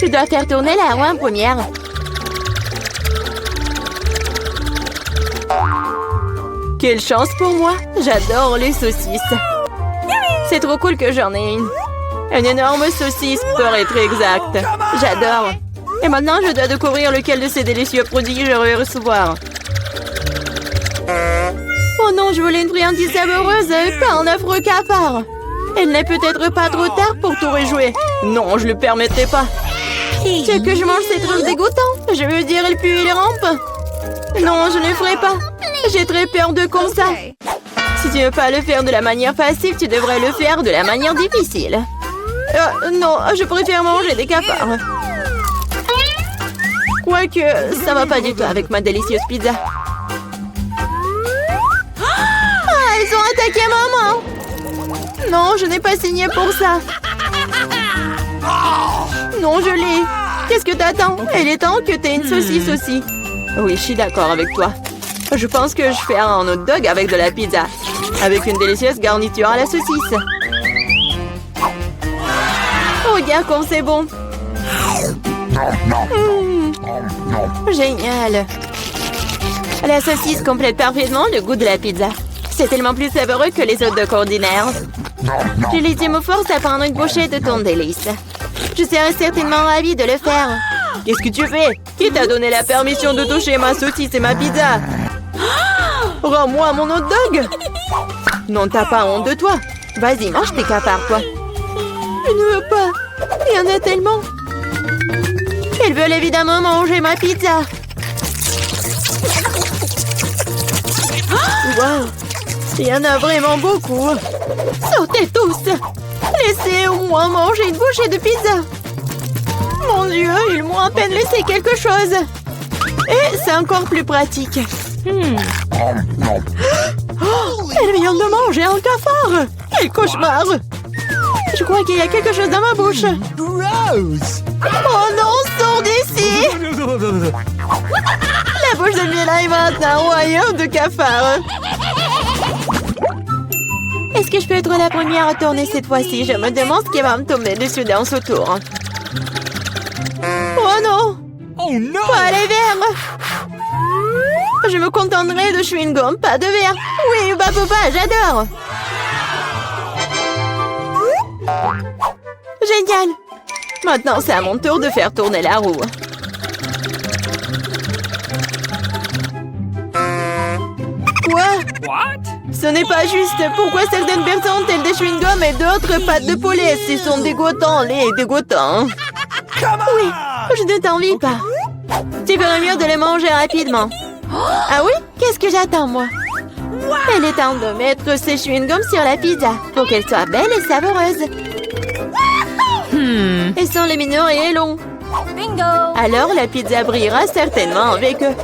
Tu dois faire tourner la roue en première. Quelle chance pour moi! J'adore les saucisses. C'est trop cool que j'en ai une. Une énorme saucisse, pour être exact. J'adore. Et maintenant, je dois découvrir lequel de ces délicieux produits je vais recevoir. Oh non, je voulais une friandise savoureuse, pas un affreux cafard. Il n'est peut-être pas trop tard pour tout rejouer. Non, je le permettrai pas. Ce que je mange, c'est trop dégoûtant. Je veux dire, il pue, il rampe. Non, je ne le ferai pas. J'ai très peur de comme ça. Si tu ne veux pas le faire de la manière facile, tu devrais le faire de la manière difficile. Non, je préfère manger des cafards. Quoique, ça va pas du tout avec ma délicieuse pizza. Ah, ils ont attaqué maman! Non, je n'ai pas signé pour ça. Non, je l'ai. Qu'est-ce que t'attends? Il est temps que t'aies une saucisse aussi. Oui, je suis d'accord avec toi. Je pense que je fais un hot dog avec de la pizza. Avec une délicieuse garniture à la saucisse. Oh, regarde comme c'est bon. Génial. La saucisse complète parfaitement le goût de la pizza. C'est tellement plus savoureux que les hot dogs ordinaires. Julie me force à prendre une bouchée de ton délice. Je serais certainement ravie de le faire. Qu'est-ce que tu fais? Qui t'a donné la permission de toucher ma saucisse et ma pizza? Rends-moi mon hot dog! Non, t'as pas honte de toi. Vas-y, mange tes cafards, toi. Je ne veux pas. Il y en a tellement. Ils veulent évidemment manger ma pizza. Wow! Il y en a vraiment beaucoup. Sortez tous! Laissez au moins manger une bouchée de pizza. Mon Dieu, ils m'ont à peine laissé quelque chose. Et c'est encore plus pratique. Oh, elle vient de manger un cafard. Quel cauchemar! Je crois qu'il y a quelque chose dans ma bouche. Gross! Oh non, sors d'ici! La bouche de Mila est maintenant un royaume de cafards. Est-ce que je peux être la première à tourner cette fois-ci? Je me demande ce qui va me tomber dessus dans ce tour. Oh non! Oh no! Pas les verres! Je me contenterai de chewing-gum, pas de verre. Oui, bah papa, j'adore. Génial. Maintenant, c'est à mon tour de faire tourner la roue. Quoi? What? Ce n'est pas juste. Pourquoi certaines personnes ont-elles des chewing-gums et d'autres pâtes de poulet? Ils sont dégoûtants, les dégoûtants. Oui, je ne t'envie pas. Tu ferais mieux de les manger rapidement. Ah oui? Qu'est-ce que j'attends, moi? Il est temps de mettre ces chewing-gums sur la pizza pour qu'elle soit belle et savoureuse. Ils sont lumineux et longs. Bingo! Alors, la pizza brillera certainement avec eux.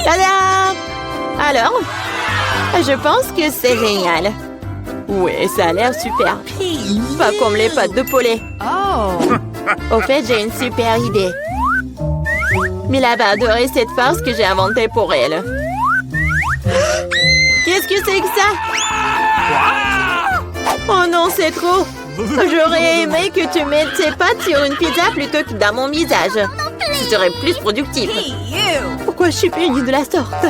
Tada! Alors? Je pense que c'est génial. Oui, ça a l'air super. Pas comme les pâtes de poulet. Au fait, j'ai une super idée. Mila va adorer cette farce que j'ai inventée pour elle. Qu'est-ce que c'est que ça? Oh non, c'est trop. J'aurais aimé que tu mettes tes pâtes sur une pizza plutôt que dans mon visage. Ce serait plus productif. Pourquoi je suis punie de la sorte?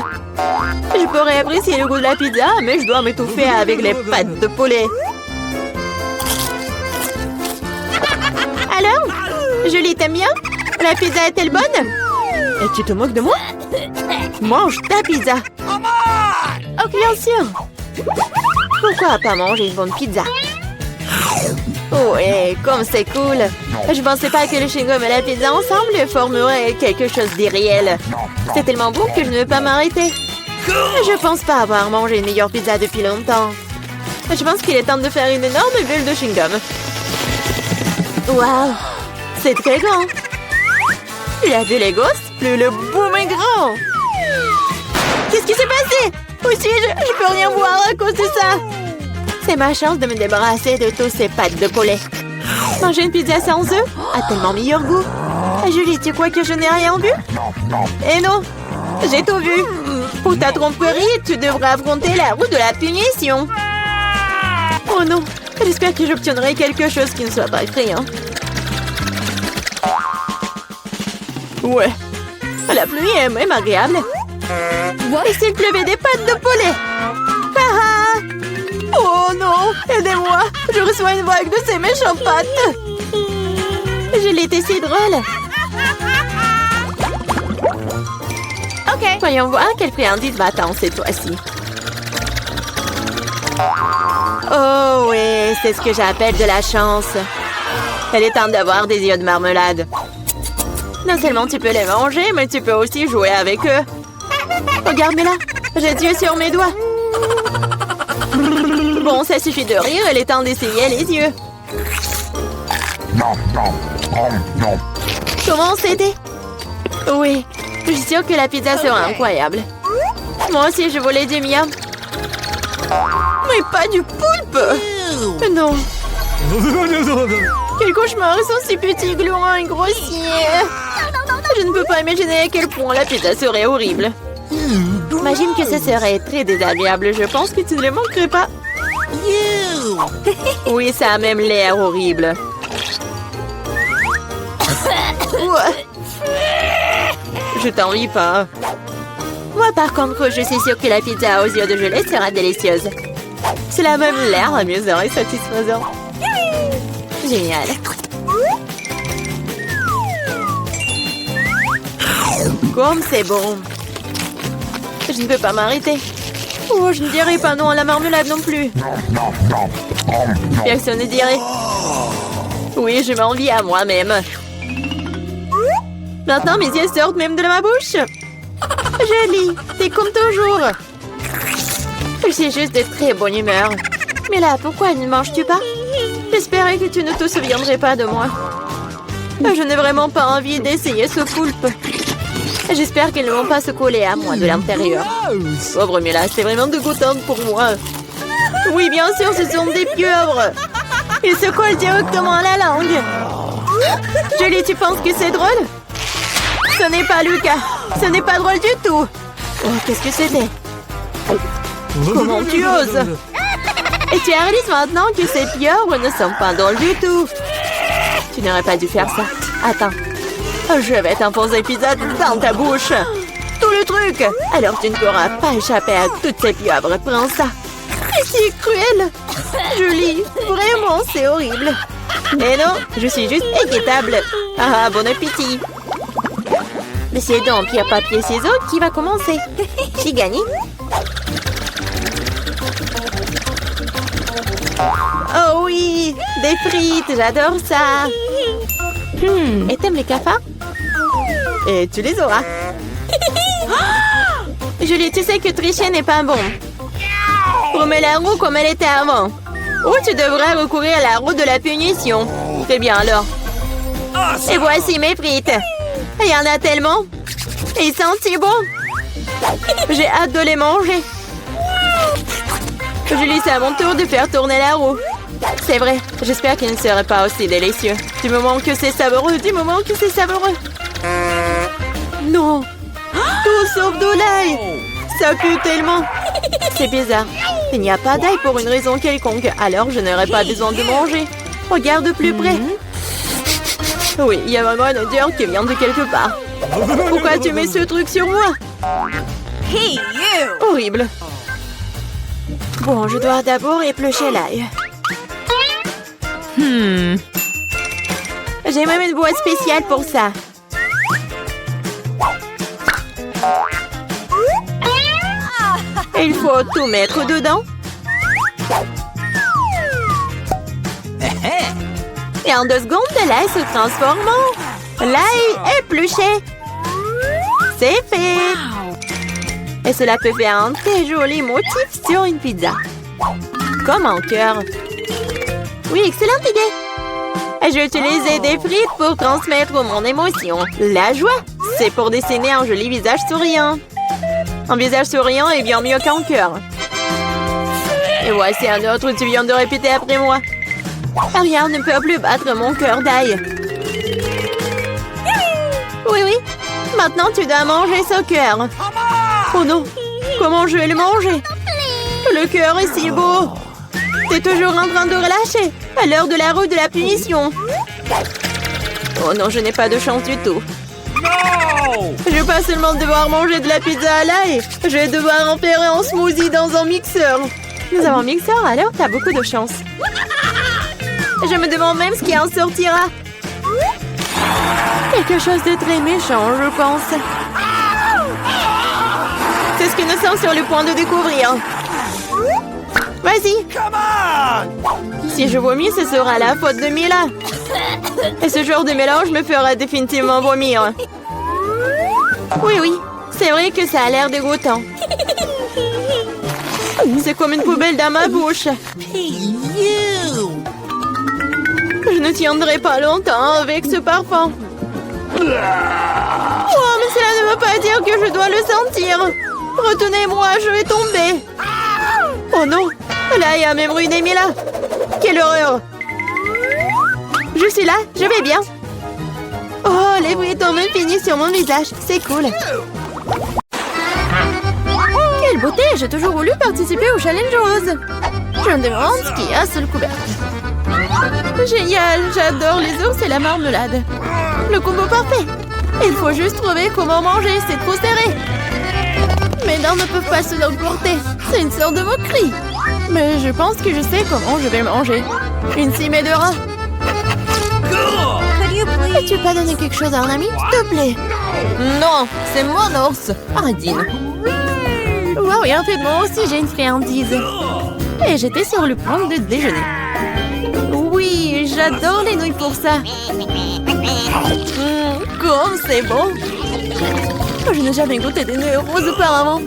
Je pourrais apprécier le goût de la pizza, mais je dois m'étouffer avec les pâtes de poulet. Alors? Julie, t'aimes bien? La pizza est-elle bonne? Et tu te moques de moi? Mange ta pizza. Oh, bien sûr. Pourquoi pas manger une bonne pizza? Ouais, comme c'est cool. Je pensais pas que le chewing-gum et la pizza ensemble formeraient quelque chose d'irréel. C'est tellement bon que je ne veux pas m'arrêter. Je pense pas avoir mangé une meilleure pizza depuis longtemps. Je pense qu'il est temps de faire une énorme bulle de chewing-gum. Waouh, c'est très grand. Tu as vu les gosses? Plus le boom est grand. Qu'est-ce qui s'est passé? Où suis-je? Je peux rien voir à cause de ça. C'est ma chance de me débarrasser de tous ces pâtes de poulet. Manger une pizza sans œufs a tellement meilleur goût. Julie, tu crois que je n'ai rien vu? Eh non, j'ai tout vu. Pour ta tromperie, tu devras affronter la roue de la punition. Oh non, J'espère que j'obtiendrai quelque chose qui ne soit pas effrayant. Ouais. La pluie est même agréable. Et s'il pleuvait des pâtes de poulet? Ah ah! Oh non! Aidez-moi! Je reçois une vague de ces méchantes pâtes! Je l'étais si drôle! Ok. Voyons voir quelle friandise va-t-on cette fois-ci. Oh oui, c'est ce que j'appelle de la chance. Elle est temps d'avoir des yeux de marmelade. Non seulement tu peux les manger, mais tu peux aussi jouer avec eux. Regarde-moi là, j'ai des yeux sur mes doigts. Bon, ça suffit de rire, il est temps d'essayer les yeux. Comment c'était? Oui, je suis sûre que la pizza sera incroyable. Moi aussi, je voulais du miam. Mais pas du poulpe! Non. Quel cauchemar, ils sont si petits, gluants et grossiers. Je ne peux pas imaginer à quel point la pizza serait horrible. Imagine que ce serait très désagréable. Je pense que tu ne le manquerais pas. Oui, ça a même l'air horrible. Je t'envie pas. Moi, par contre, je suis sûre que la pizza aux yeux de gelée sera délicieuse. Cela a même l'air amusant et satisfaisant. Génial. Comme c'est bon. Je ne peux pas m'arrêter. Oh, je ne dirai pas non à la marmelade non plus. Personne ne dirait. Oui, je m'envie à moi-même. Maintenant, mes yeux sortent même de ma bouche. Jolie, t'es comme toujours. Je suis juste de très bonne humeur. Mais là, pourquoi ne manges-tu pas? J'espérais que tu ne te souviendrais pas de moi. Je n'ai vraiment pas envie d'essayer ce poulpe. J'espère qu'ils ne vont pas se coller à moi de l'intérieur. Pauvre Mila, c'est vraiment dégoûtant pour moi. Oui, bien sûr, ce sont des pieuvres. Ils se collent directement à la langue. Julie, tu penses que c'est drôle? Ce n'est pas Lucas. Ce n'est pas drôle du tout. Oh, qu'est-ce que c'était? Comment tu oses? Et tu réalises maintenant que ces pieuvres ne sont pas drôles du tout. Tu n'aurais pas dû faire ça. Attends. Je vais t'enfoncer pizza dans ta bouche. Tout le truc. Alors tu ne pourras pas échapper à toutes ces pieuvres. Prends ça. C'est cruel. Julie, vraiment, c'est horrible. Mais non, je suis juste équitable. Ah, bon appétit. Mais c'est donc pierre, papier, ciseaux qui va commencer. J'ai gagné. Oh oui, des frites, j'adore ça. Et t'aimes les cafards? Et tu les auras. Julie, tu sais que tricher n'est pas bon. Remets la roue comme elle était avant. Ou tu devrais recourir à la roue de la punition. Très bien alors. Et voici mes frites. Il y en a tellement. Et ils sentent si bon. J'ai hâte de les manger. Julie, c'est à mon tour de faire tourner la roue. C'est vrai, j'espère qu'il ne serait pas aussi délicieux. Du moment que c'est savoureux, du moment que c'est savoureux. Non. Tout sauf de l'ail. Ça pue tellement. C'est bizarre. Il n'y a pas d'ail pour une raison quelconque. Alors je n'aurai pas besoin de manger. Regarde de plus près. Oui, il y a vraiment une odeur qui vient de quelque part. Pourquoi tu mets ce truc sur moi? Hey, you! Horrible. Bon, je dois d'abord éplucher l'ail. J'ai même une boîte spéciale pour ça. Il faut tout mettre dedans. Et en 2 secondes, l'ail se transforme en l'ail épluché. C'est fait. Et cela peut faire un très joli motif sur une pizza. Comme un cœur. Oui, excellente idée. J'ai utilisé des frites pour transmettre mon émotion. La joie, c'est pour dessiner un joli visage souriant. Un visage souriant est bien mieux qu'un cœur. Et voici un autre que tu viens de répéter après moi. Rien ne peut plus battre mon cœur d'ail. Oui, oui. Maintenant, tu dois manger ce cœur. Oh non, comment je vais le manger? Le cœur est si beau. T'es toujours en train de relâcher. À l'heure de la roue de la punition. Oh non, je n'ai pas de chance du tout. No! Je vais pas seulement devoir manger de la pizza à l'ail. Je vais devoir en faire un smoothie dans un mixeur. Nous avons un mixeur, alors t'as beaucoup de chance. Je me demande même ce qui en sortira. Quelque chose de très méchant, je pense. C'est ce que nous sommes sur le point de découvrir. Vas-y. Come on! Si je vomis, ce sera la faute de Mila. Et ce genre de mélange me fera définitivement vomir. Oui, oui. C'est vrai que ça a l'air dégoûtant. C'est comme une poubelle dans ma bouche. Hey, you! Je ne tiendrai pas longtemps avec ce parfum. Oh, mais cela ne veut pas dire que je dois le sentir. Retenez-moi, je vais tomber. Oh non, là, il y a même ruiné Mila. Quelle horreur. Je suis là, je vais bien. Oh, les bruits tombent finis sur mon visage. C'est cool. Quelle beauté, j'ai toujours voulu participer au challenge rose. Je me demande ce qu'il y a sous le couvercle. Génial, j'adore les ours et la marmelade. Le combo parfait. Il faut juste trouver comment manger, c'est trop serré. Mes dents ne peuvent pas se l'emporter. C'est une sorte de moquerie. Mais je pense que je sais comment je vais le manger. Une cimée de rat. Could you please? Peux-tu pas donner quelque chose à un ami, s'il te plaît? Non, c'est mon ours. Ardine. Wow, et en fait, moi aussi, j'ai une friandise. Et j'étais sur le point de déjeuner. Oui, j'adore les nouilles pour ça. Comme c'est bon. Je n'ai jamais goûté des nouilles roses auparavant.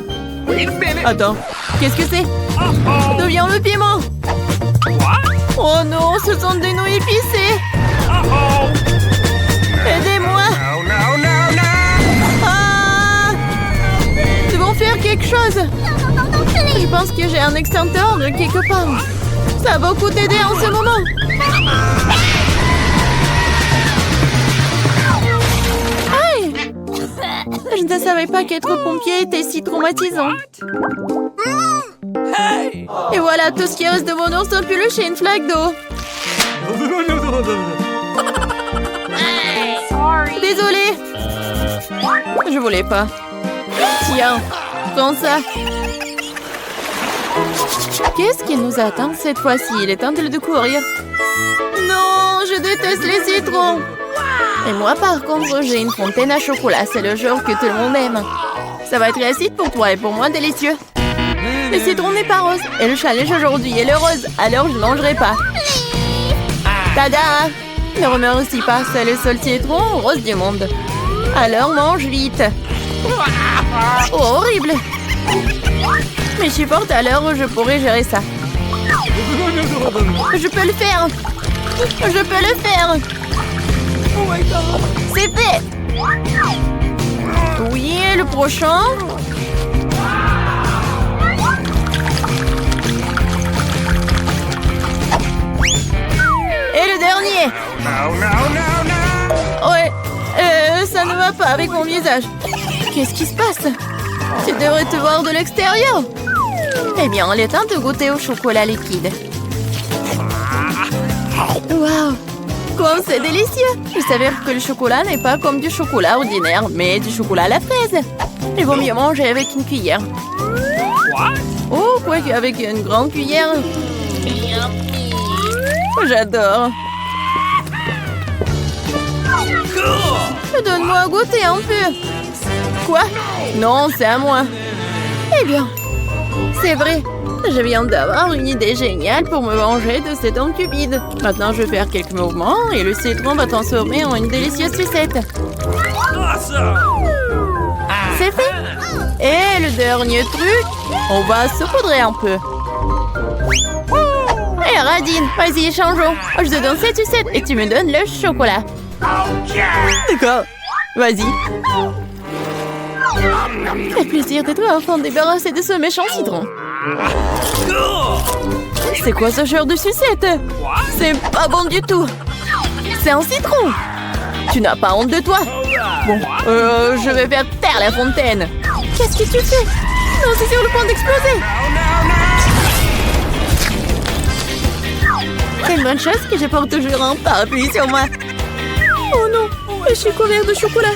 Wait a minute! Attends, qu'est-ce que c'est? Uh-oh! D'où vient le piment? What? Oh non, ce sont des nouilles épicées. Uh-oh! Aidez-moi. No, no, no, no! Ah! Nous devons faire quelque chose. Je pense que j'ai un extincteur de quelque part. Ça va beaucoup t'aider en ce moment. Aïe! Je ne savais pas qu'être pompier était si traumatisant. Hey! Et voilà, tout ce qui reste de mon ours au peluche et une flaque d'eau. Désolée. Je voulais pas. Tiens, prends ça. Qu'est-ce qui nous attend cette fois-ci? Il est temps de courir. Non, je déteste les citrons. Et moi, par contre, j'ai une fontaine à chocolat. C'est le genre que tout le monde aime. Ça va être acide pour toi et pour moi délicieux. Le citron n'est pas rose. Et le challenge aujourd'hui est le rose. Alors je ne mangerai pas. Tada! Ne remercie pas. C'est le seul citron rose du monde. Alors mange vite. Oh, horrible. Mais je supporte, alors je pourrai gérer ça. Je peux le faire. Je peux le faire. Oh my god! C'est fait. Oui, et le prochain? Et le dernier? No, no, no, no! Ouais, ça ne va pas avec mon visage. Qu'est-ce qui se passe? Tu devrais te voir de l'extérieur. Eh bien, il est temps de goûter au chocolat liquide. Waouh! Comme c'est délicieux! Il s'avère que le chocolat n'est pas comme du chocolat ordinaire, mais du chocolat à la fraise. Il vaut mieux manger avec une cuillère. What? Oh, quoi qu'avec une grande cuillère. J'adore. Cool! Donne-moi à goûter un peu. Quoi? Non, c'est à moi. Eh bien, c'est vrai. Je viens d'avoir une idée géniale pour me venger de cet homme cupide. Maintenant, je vais faire quelques mouvements et le citron va transformer en une délicieuse sucette. Awesome! C'est fait. Et le dernier truc, on va saupoudrer un peu. Hé, Radine, vas-y, changeons. Je te donne cette sucette et tu me donnes le chocolat. D'accord, vas-y. Quel plaisir d'être enfin débarrassé de ce méchant citron. C'est quoi ce genre de sucette? C'est pas bon du tout. C'est un citron. Tu n'as pas honte de toi? Bon, je vais faire taire la fontaine. Qu'est-ce que tu fais? Non, c'est sur le point d'exploser. Quelle bonne chose que je porte toujours un parapluie sur moi. Oh non, je suis couvert de chocolat.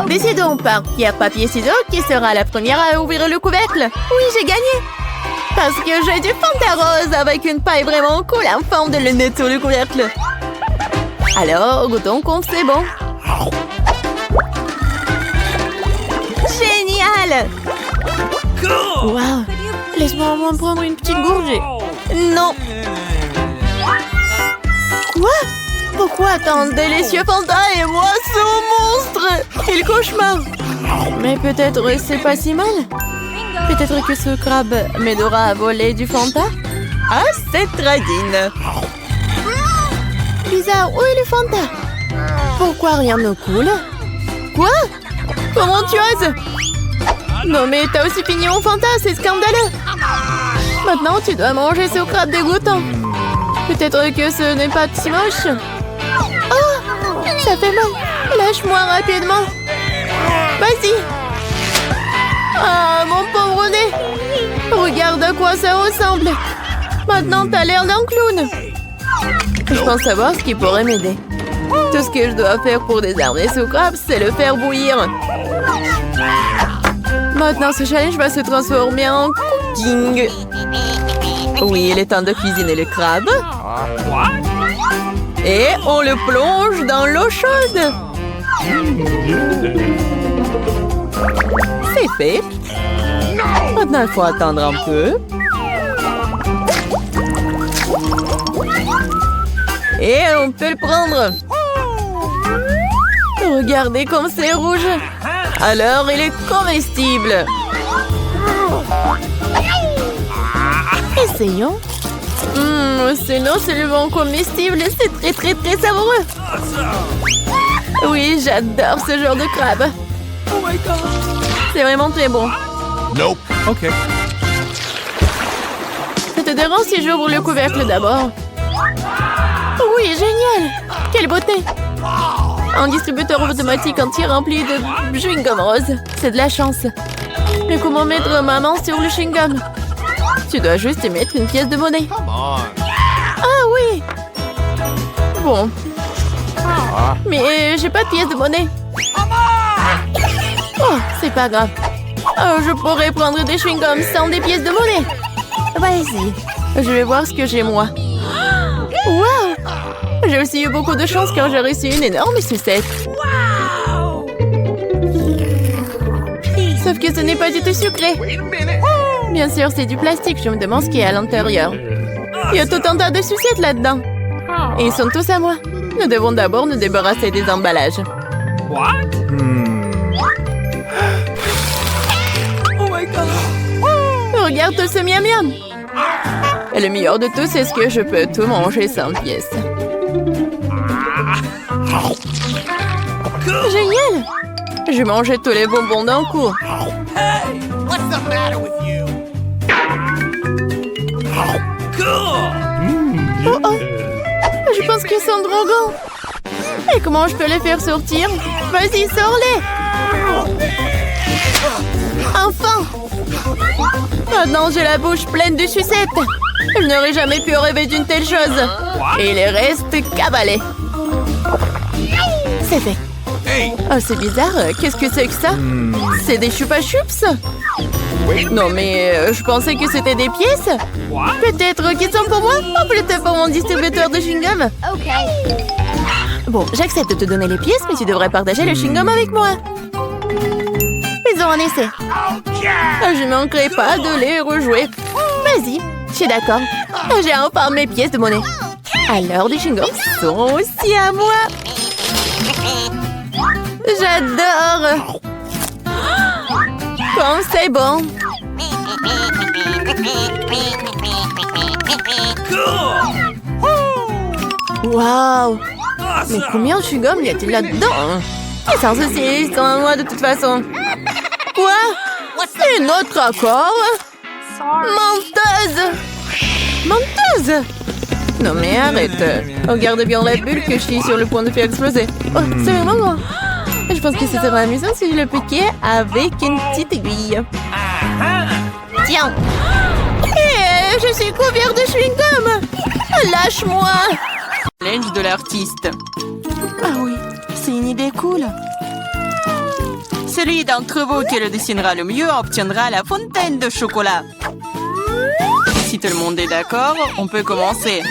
Décidons par pierre, papier, ciseaux qui sera la première à ouvrir le couvercle. Oui, j'ai gagné. Parce que j'ai du Fanta rose avec une paille vraiment cool en forme de lunette sur le couvercle. Alors, goûtons comme c'est bon. Génial! Cool. Wow! Laisse-moi au moins prendre une petite gorgée. Non! Quoi? Pourquoi tant de délicieux Fanta et moi ce monstre? Quel cauchemar! Mais peut-être c'est pas si mal. Peut-être que ce crabe m'aidera à voler du Fanta? Ah, c'est tradine! Bizarre, où est le Fanta? Pourquoi rien ne coule? Quoi? Comment tu oses? Non mais t'as aussi fini mon Fanta, c'est scandaleux! Maintenant tu dois manger ce crabe dégoûtant. Peut-être que ce n'est pas si moche. Oh! Ça fait mal! Lâche-moi rapidement! Vas-y! Ah, mon pauvre nez! Regarde à quoi ça ressemble! Maintenant t'as l'air d'un clown! Je pense savoir ce qui pourrait m'aider. Tout ce que je dois faire pour désarmer ce crabe, c'est le faire bouillir. Maintenant, ce challenge va se transformer en cooking. Oui, il est temps de cuisiner le crabe. Et on le plonge dans l'eau chaude. C'est fait. Maintenant, il faut attendre un peu. Et on peut le prendre. Regardez comme c'est rouge. Alors, il est comestible. Essayons. C'est non seulement comestible, c'est très savoureux. Oui, j'adore ce genre de crabe. Oh my god. C'est vraiment très bon. Nope. OK. Ça te dérange si j'ouvre le couvercle d'abord? Oui, génial! Quelle beauté! Un distributeur automatique entier rempli de chewing-gum rose. C'est de la chance. Mais comment mettre ma main sur le chewing-gum? Tu dois juste y mettre une pièce de monnaie. Ah oui! Bon. Mais j'ai pas de pièce de monnaie. Oh, c'est pas grave. Oh, je pourrais prendre des chewing-gums sans des pièces de monnaie. Vas-y. Je vais voir ce que j'ai moi. Wow! J'ai aussi eu beaucoup de chance car j'ai reçu une énorme sucette. Sauf que ce n'est pas du tout sucré. Bien sûr, c'est du plastique. Je me demande ce qu'il y a à l'intérieur. Il y a tout un tas de sucettes là-dedans. Et ils sont tous à moi. Nous devons d'abord nous débarrasser des emballages. Oh my god. Regarde tout ce miam-miam. Et le meilleur de tout, c'est ce que je peux tout manger sans pièces. Génial! Je mangeais tous les bonbons d'un coup. Hey, what's the matter with you? Cool. Oh oh! Je pense qu'ils sont drogants. Et comment je peux les faire sortir? Vas-y, sors-les! Enfin! Maintenant, j'ai la bouche pleine de sucettes. Je n'aurais jamais pu rêver d'une telle chose. Et il reste cabalé. C'est fait. Oh, c'est bizarre. Qu'est-ce que c'est que ça? C'est des Chupa Chups? Non, mais je pensais que c'était des pièces. Peut-être qu'ils sont pour moi? Ou peut-être pour mon distributeur de chewing-gum? Bon, j'accepte de te donner les pièces, mais tu devrais partager le chewing-gum avec moi. Faisons un essai. Je ne manquerai pas de les rejouer. Vas-y, je suis d'accord. J'ai enfin mes pièces de monnaie. Alors, les chewing-gums sont aussi à moi. J'adore. Comme c'est bon. Waouh. Mais combien de chewing-gum y a-t-il là-dedans? Et sans souci, ils sont à moi de toute façon. Quoi? Une autre accord? Menteuse! Menteuse! Non mais arrête. Regarde bien la bulle que je suis sur le point de faire exploser. Oh, c'est vraiment grand. Je pense que ce serait amusant si je le piquais avec une petite aiguille. Tiens! Et Je suis couvert de chewing-gum. Lâche-moi. Linge de l'artiste. Ah oui, c'est une idée cool. Celui d'entre vous qui le dessinera le mieux obtiendra la fontaine de chocolat. Si tout le monde est d'accord, on peut commencer.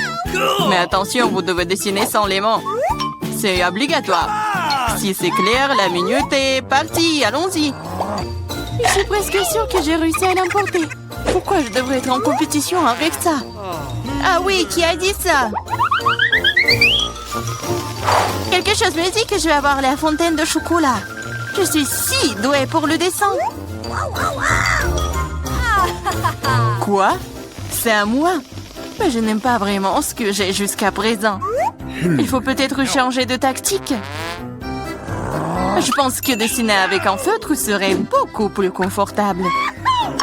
Mais attention, vous devez dessiner sans les mains. C'est obligatoire. Si c'est clair, la minute est partie. Allons-y. Je suis presque sûre que j'ai réussi à l'emporter. Pourquoi je devrais être en compétition avec ça? Ah oui, qui a dit ça? Quelque chose me dit que je vais avoir la fontaine de chocolat. Je suis si douée pour le dessin. Quoi? C'est à moi? Mais je n'aime pas vraiment ce que j'ai jusqu'à présent. Il faut peut-être changer de tactique. Je pense que dessiner avec un feutre serait beaucoup plus confortable.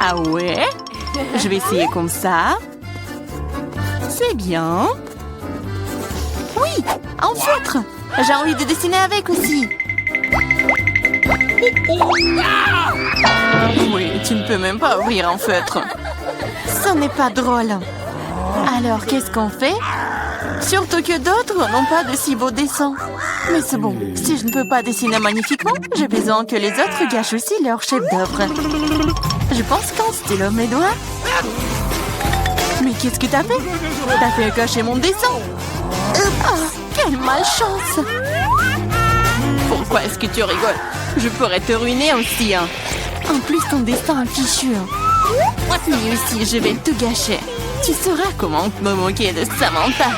Ah ouais? Je vais essayer comme ça. C'est bien. Oui, un feutre. J'ai envie de dessiner avec aussi. Oui, tu ne peux même pas ouvrir un feutre. Ce n'est pas drôle. Alors, qu'est-ce qu'on fait? Surtout que d'autres n'ont pas de si beaux dessins. Mais c'est bon, si je ne peux pas dessiner magnifiquement, j'ai besoin que les autres gâchent aussi leur chef-d'œuvre. Je pense qu'un stylo mes doigts. Mais qu'est-ce que t'as fait? T'as fait gâcher mon dessin. Oh, quelle malchance! Pourquoi est-ce que tu rigoles? Je pourrais te ruiner aussi, hein. En plus, ton dessin est fichu. Mais aussi, je vais tout gâcher. Tu sauras comment me moquer de Samantha.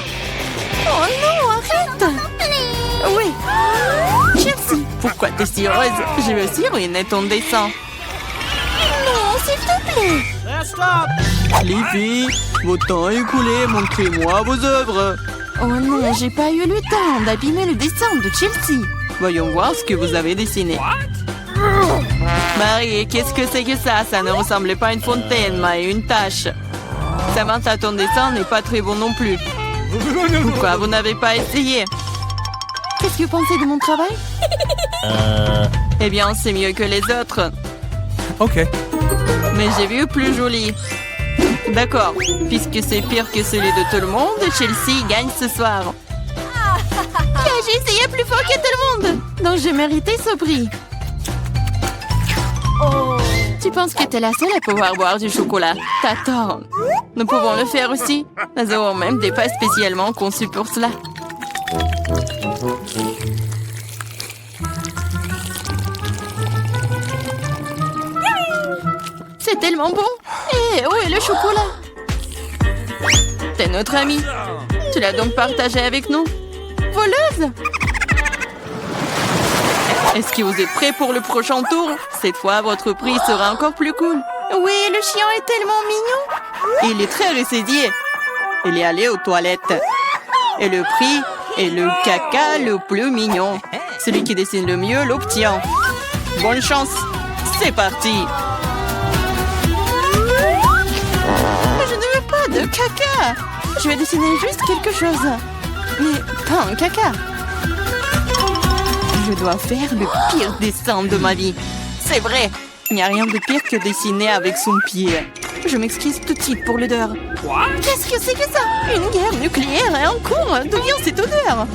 Oh non, arrête! Oui. Chelsea, pourquoi t'es si heureuse? Je vais aussi ruiner ton dessin. Non, s'il te plaît. Les filles, votre temps est écoulé. Montrez-moi vos œuvres. Oh non, j'ai pas eu le temps d'abîmer le dessin de Chelsea. Voyons voir ce que vous avez dessiné. Marie, qu'est-ce que c'est que ça? Ça ne ressemblait pas à une fontaine, mais à une tache. Samantha, ton dessin n'est pas très bon non plus. Pourquoi vous n'avez pas essayé? Qu'est-ce que vous pensez de mon travail? Eh bien, c'est mieux que les autres. Ok. Mais j'ai vu plus joli. D'accord, puisque c'est pire que celui de tout le monde, Chelsea gagne ce soir. J'ai essayé plus fort que tout le monde. Donc j'ai mérité ce prix. Tu penses que t'es la seule à pouvoir boire du chocolat? T'as tort. Nous pouvons le faire aussi. Nous avons même des pas spécialement conçus pour cela. C'est tellement bon. Et où est le chocolat? T'es notre amie. Tu l'as donc partagé avec nous? Voleuse! Est-ce que vous êtes prêts pour le prochain tour? Cette fois, votre prix sera encore plus cool. Oui, le chien est tellement mignon. Il est très ressaidié. Il est allé aux toilettes. Et le prix est le caca le plus mignon. Celui qui dessine le mieux l'obtient. Bonne chance. C'est parti. Je ne veux pas de caca. Je vais dessiner juste quelque chose. Mais pas un caca. Je dois faire le pire dessin de ma vie. C'est vrai. Il n'y a rien de pire que dessiner avec son pied. Je m'excuse tout de suite pour l'odeur. Qu'est-ce que c'est que ça? Une guerre nucléaire est en cours. D'où vient cette odeur?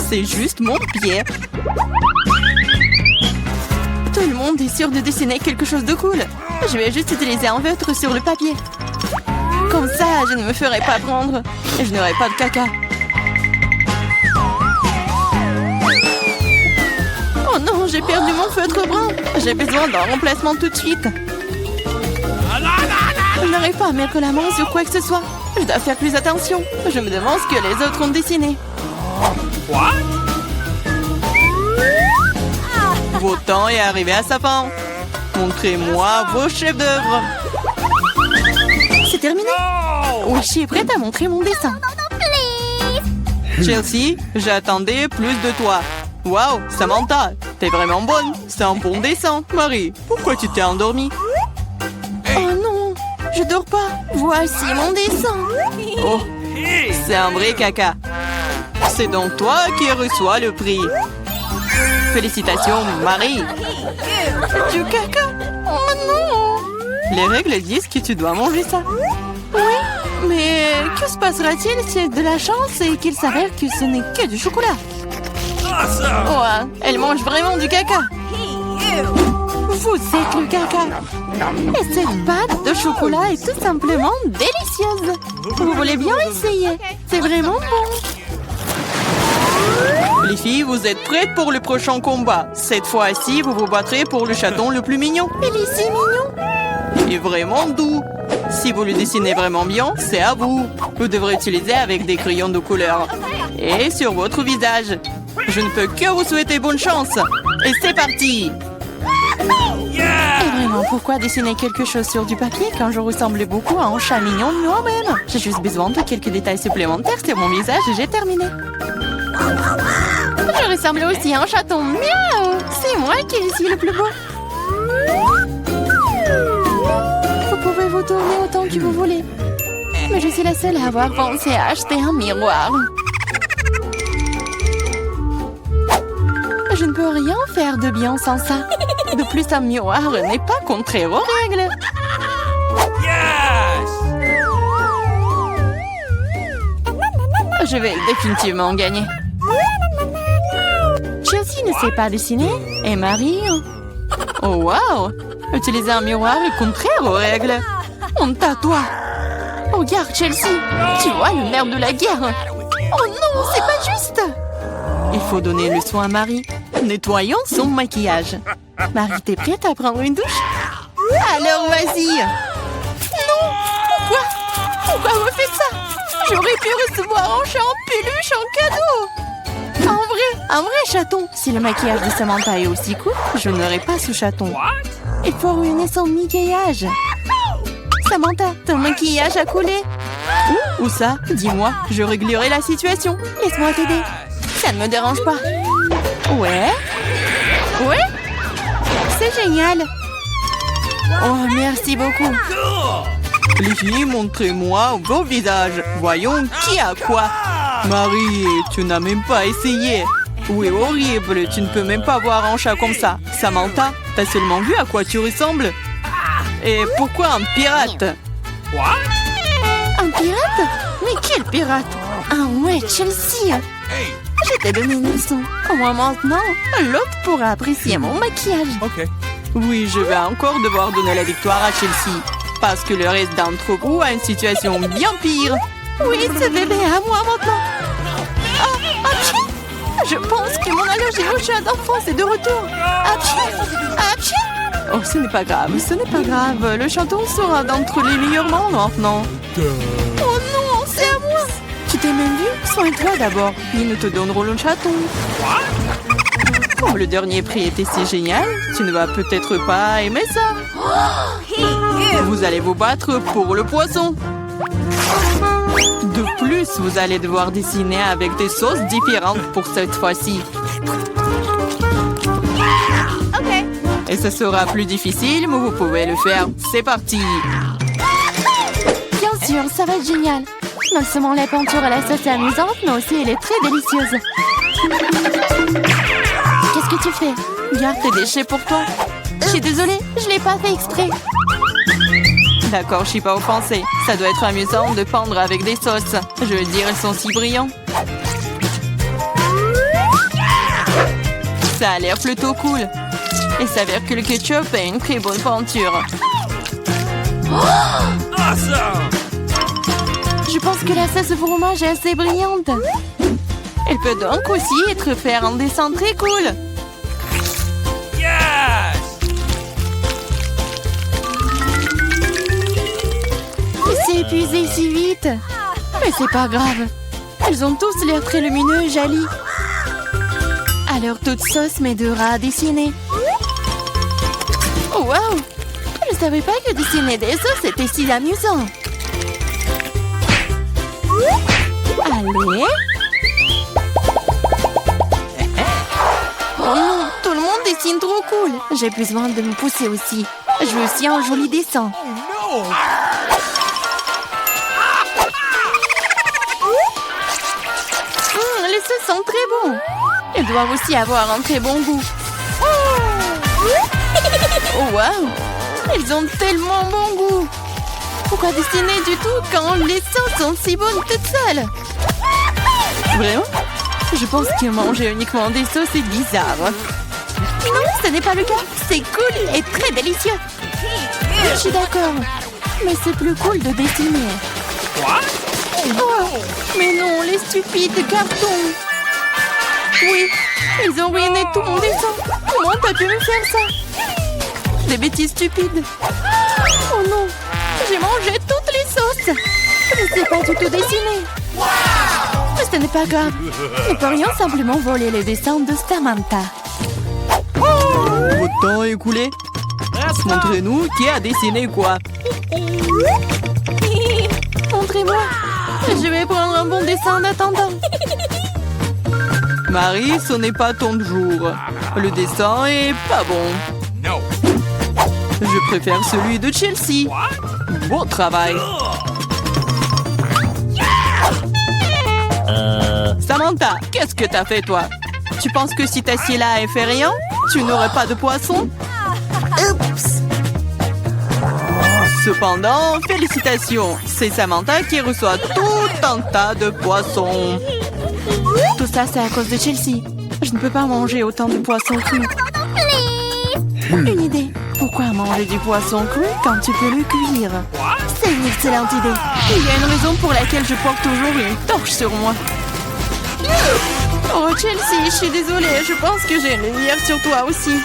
C'est juste mon pied. Tout le monde est sûr de dessiner quelque chose de cool. Je vais juste utiliser un feutre sur le papier. Comme ça, je ne me ferai pas prendre. Et je n'aurai pas de caca. Oh non, j'ai perdu mon feutre brun. J'ai besoin d'un remplacement tout de suite. Je n'arrive pas à mettre la main sur quoi que ce soit. Je dois faire plus attention. Je me demande ce que les autres ont dessiné. Votre temps est arrivé à sa fin. Montrez-moi vos chefs-d'œuvre. C'est terminé. Wishi est prête à montrer mon dessin. Chelsea, j'attendais plus de toi. Waouh, Samantha, t'es vraiment bonne. C'est un bon dessin. Marie, pourquoi tu t'es endormie? Oh non, je dors pas. Voici mon dessin. Oh, c'est un vrai caca. C'est donc toi qui reçois le prix. Félicitations, Marie. Du caca. Oh non. Les règles disent que tu dois manger ça. Oui, mais que se passera-t-il si de la chance et qu'il s'avère que ce n'est que du chocolat? Oh, elle mange vraiment du caca. Hey, you. Vous êtes le caca. Et cette pâte de chocolat est tout simplement délicieuse. Vous voulez bien essayer? C'est vraiment bon. Les filles, vous êtes prêtes pour le prochain combat. Cette fois-ci, vous vous battrez pour le chaton le plus mignon. Il est si mignon. Et vraiment doux. Si vous le dessinez vraiment bien, c'est à vous. Vous devrez utiliser avec des crayons de couleur. Et sur votre visage. Je ne peux que vous souhaiter bonne chance. Et c'est parti! Et vraiment, pourquoi dessiner quelque chose sur du papier quand je ressemble beaucoup à un chat mignon moi-même? J'ai juste besoin de quelques détails supplémentaires sur mon visage et j'ai terminé. Je ressemble aussi à un chaton. Miaou! C'est moi qui suis le plus beau. Vous pouvez vous tourner autant que vous voulez. Mais je suis la seule à avoir pensé à acheter un miroir. Je ne peux rien faire de bien sans ça. De plus, un miroir n'est pas contraire aux règles. Je vais définitivement gagner. Chelsea ne sait pas dessiner. Et Marie... Oh, wow! Utiliser un miroir est contraire aux règles. Honte à toi. Regarde, Chelsea. Tu vois le nerf de la guerre. Oh non, c'est pas juste. Il faut donner le soin à Marie. Nettoyons son maquillage. Marie, t'es prête à prendre une douche? Alors, vas-y! Non! Pourquoi vous faites ça? J'aurais pu recevoir un chat en peluche en cadeau! Un vrai chaton! Si le maquillage de Samantha est aussi court, je n'aurai pas ce chaton. Il faut ruiner son maquillage. Samantha, ton maquillage a coulé. Où ça? Dis-moi, je réglerai la situation. Laisse-moi t'aider. Ça ne me dérange pas. Ouais? C'est génial. Oh, merci beaucoup. Les filles, montrez-moi vos visages. Voyons qui a quoi. Marie, tu n'as même pas essayé. Oui, horrible, tu ne peux même pas voir un chat comme ça. Samantha, t'as seulement vu à quoi tu ressembles? Et pourquoi un pirate? Un pirate? Mais quel pirate? Ah ouais, Chelsea. Je t'ai donné une leçon. Au moins maintenant, l'autre pourra apprécier mon maquillage. Oui, je vais encore devoir donner la victoire à Chelsea. Parce que le reste d'entre vous a une situation bien pire. Oui, ce bébé est à moi maintenant. Je pense que mon allergie au chat d'enfance est de retour. Apchi. Oh, ce n'est pas grave, ce n'est pas grave. Le chaton sera d'entre les meilleurs membres maintenant. Oh non, c'est à moi. Tu t'es même vu? Soigne-toi d'abord. Puis nous te donnerons le chaton. Comme le dernier prix était si génial, tu ne vas peut-être pas aimer ça. Hey, you. Vous allez vous battre pour le poisson. De plus, vous allez devoir dessiner avec des sauces différentes pour cette fois-ci. Et ce sera plus difficile, mais vous pouvez le faire. C'est parti! Bien sûr, ça va être génial. Non seulement la peinture à la sauce est amusante, mais aussi elle est très délicieuse. Qu'est-ce que tu fais? Garde tes déchets pour toi. Je suis désolée, je l'ai pas fait exprès. D'accord, je suis pas offensée. Ça doit être amusant de peindre avec des sauces. Je veux dire, elles sont si brillants. Ça a l'air plutôt cool. Il s'avère que le ketchup est une très bonne peinture. Je pense que la sauce au fromage est assez brillante. Elle peut donc aussi être faire un dessin très cool. Il s'est épuisé si vite. Mais c'est pas grave. Ils ont tous l'air très lumineux et jolis. Alors toute sauce m'aidera à dessiner. Oh wow! Je savais pas que dessiner des sauces était si amusant. Allez. Oh non, tout le monde dessine trop cool. J'ai besoin de me pousser aussi. Je veux aussi un joli dessin. Les sauces sont très bons. Elles doivent aussi avoir un très bon goût. Oh wow! Elles ont tellement bon goût. Pourquoi dessiner du tout quand les sauces sont si bonnes toutes seules? Vraiment? Je pense que manger uniquement des sauces est bizarre. Non, ce n'est pas le cas. C'est cool et très délicieux. Je suis d'accord. Mais c'est plus cool de dessiner. Oh, mais non, les stupides cartons. Oui, ils ont ruiné tout mon dessin. Comment t'as pu me faire ça? Des bêtises stupides. Oh non, j'ai mangé toutes les sauces. Je ne sais pas du tout dessiner. Mais ce n'est pas grave. Nous pourrions simplement voler les dessins de Samantha. Votre temps est écoulé. Montrez-nous qui a dessiné quoi. Montrez-moi. Je vais prendre un bon dessin en attendant. Marie, ce n'est pas ton jour. Le dessin est pas bon. Je préfère celui de Chelsea. Bon travail. Samantha, qu'est-ce que t'as fait, toi? Tu penses que si t'assieds là et fais rien, tu n'aurais pas de poisson? Oups. Cependant, félicitations. C'est Samantha qui reçoit tout un tas de poissons. Tout ça, c'est à cause de Chelsea. Je ne peux pas manger autant de poissons crus. Une idée. Pourquoi manger du poisson cru quand tu peux le cuire? C'est une excellente idée. Il y a une raison pour laquelle je porte toujours une torche sur moi. Oh, Chelsea, je suis désolée. Je pense que j'ai une lumière sur toi aussi.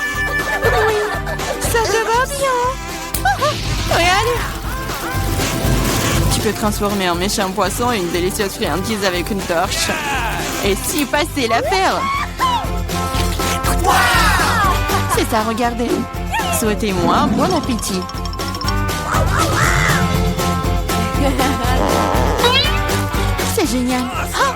Oui, ça te va bien. Regarde. Tu peux transformer un méchant poisson en une délicieuse friandise avec une torche. Et si passer l'affaire? C'est ça, regardez. Souhaitez-moi bon appétit. C'est génial. Ah,